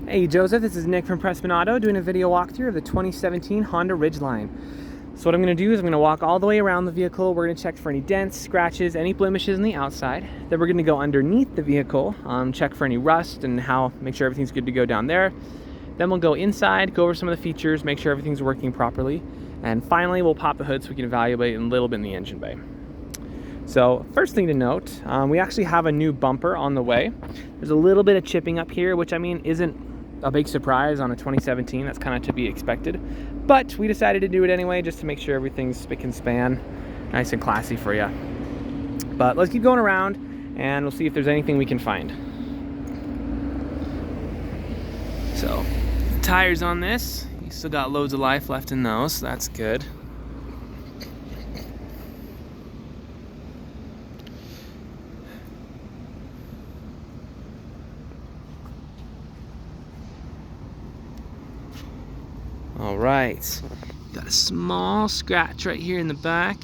Hey Joseph, this is Nick from Prestman Auto doing a video walkthrough of the 2017 Honda Ridgeline. So what I'm going to do is I'm going to walk all the way around the vehicle. We're going to check for any dents, scratches, any blemishes on the outside. Then we're going to go underneath the vehicle, check for any rust and make sure everything's good to go down there. Then we'll go inside, go over some of the features, make sure everything's working properly. And finally, we'll pop the hood so we can evaluate a little bit in the engine bay. So first thing to note, we actually have a new bumper on the way. There's a little bit of chipping up here, which I mean isn't a big surprise on a 2017. That's kind of to be expected, but we decided to do it anyway just to make sure everything's spick and span, nice and classy for you. But let's keep going around and we'll see if there's anything we can find. So tires on this, you still got loads of life left in those, so that's good. All right, got a small scratch right here in the back.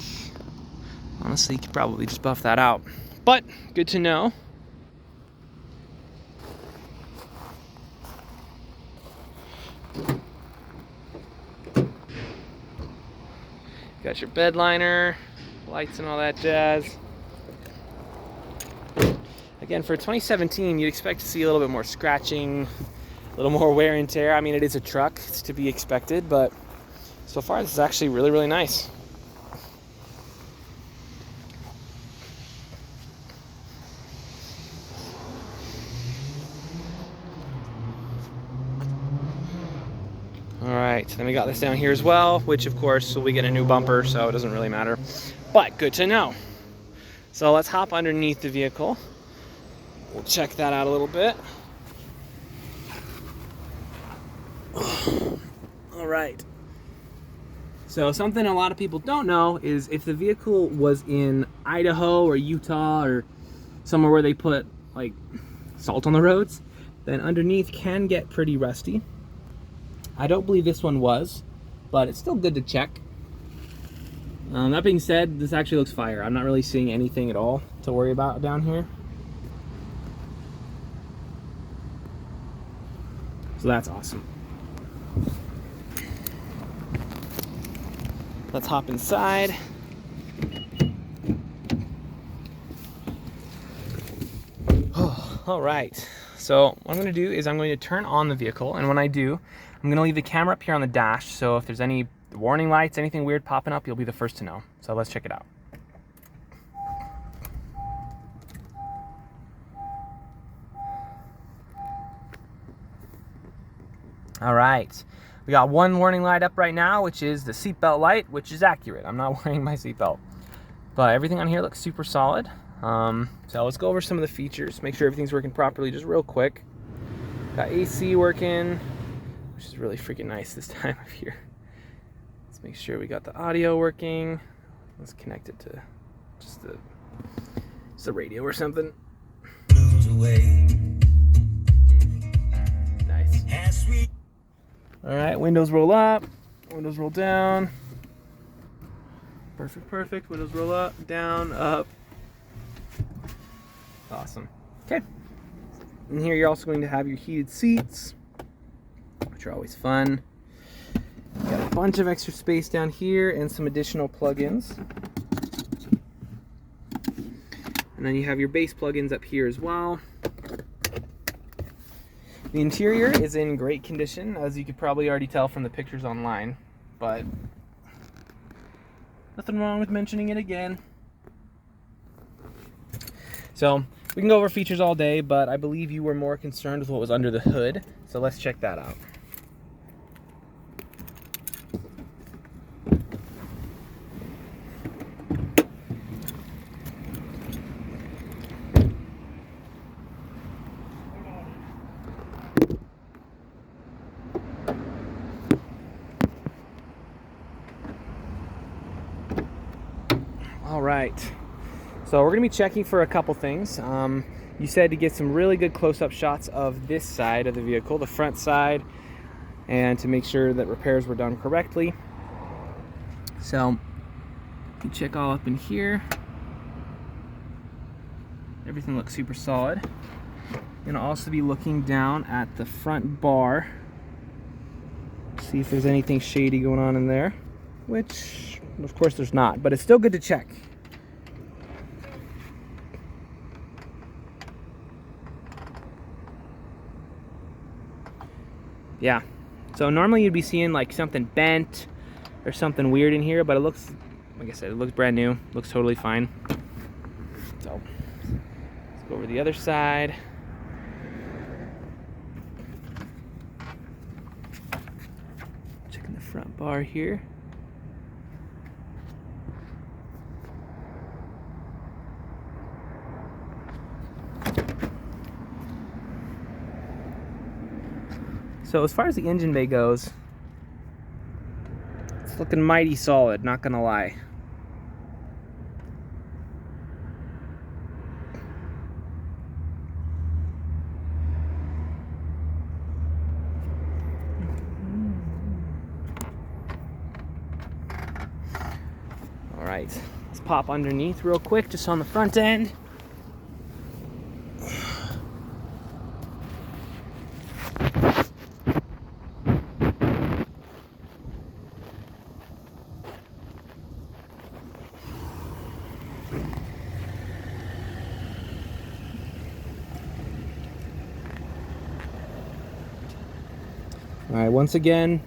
Honestly, you could probably just buff that out, but good to know. Got your bed liner, lights and all that jazz. Again, for 2017, you'd expect to see a little bit more scratching, a little more wear and tear. I mean, it is a truck, it's to be expected, but so far this is actually really, really nice. All right, then we got this down here as well, which of course we get a new bumper, so it doesn't really matter, but good to know. So let's hop underneath the vehicle. We'll check that out a little bit. All right. So something a lot of people don't know is if the vehicle was in Idaho or Utah or somewhere where they put like salt on the roads, then underneath can get pretty rusty. I don't believe this one was, but it's still good to check. That being said, this actually looks fire. I'm not really seeing anything at all to worry about down here. So that's awesome. Let's hop inside. All right, so what I'm going to do is I'm going to turn on the vehicle, and when I do, I'm going to leave the camera up here on the dash, so if there's any warning lights, anything weird popping up, you'll be the first to know. So let's check it out. All right, we got one warning light up right now, which is the seatbelt light, which is accurate. I'm not wearing my seatbelt, but everything on here looks super solid. So let's go over some of the features, make sure everything's working properly just real quick. Got AC working, which is really freaking nice this time of year. Let's make sure we got the audio working. Let's connect it to just the radio or something. Nice. All right, windows roll up, windows roll down. Perfect, perfect. Windows roll up, down, up. Awesome. Okay. In here, you're also going to have your heated seats, which are always fun. Got a bunch of extra space down here and some additional plugins. And then you have your base plugins up here as well. The interior is in great condition, as you could probably already tell from the pictures online, but nothing wrong with mentioning it again. So we can go over features all day, but I believe you were more concerned with what was under the hood, so let's check that out. All right, so we're gonna be checking for a couple things. You said to get some really good close-up shots of this side of the vehicle, the front side, and to make sure that repairs were done correctly. So you can check all up in here. Everything looks super solid. Gonna also be looking down at the front bar, see if there's anything shady going on in there, which of course there's not, but it's still good to check. Yeah, so normally you'd be seeing like something bent or something weird in here, but it looks, like I said, it looks brand new, looks totally fine. So let's go over the other side. Checking the front bar here. So as far as the engine bay goes, it's looking mighty solid, not gonna lie. All right, let's pop underneath real quick, just on the front end. All right, once again,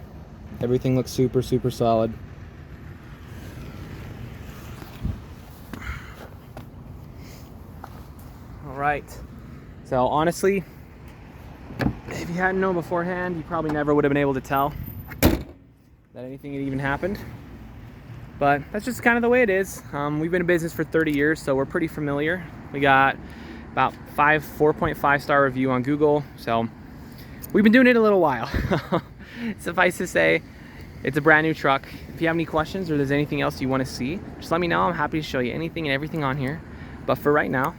everything looks super, super solid. All right, so honestly, if you hadn't known beforehand, you probably never would have been able to tell that anything had even happened. But that's just kind of the way it is. We've been in business for 30 years, so we're pretty familiar. We got about 4.5 star review on Google, so we've been doing it a little while. Suffice to say, it's a brand new truck. If you have any questions or there's anything else you want to see, just let me know. I'm happy to show you anything and everything on here. But for right now,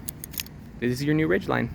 this is your new Ridgeline.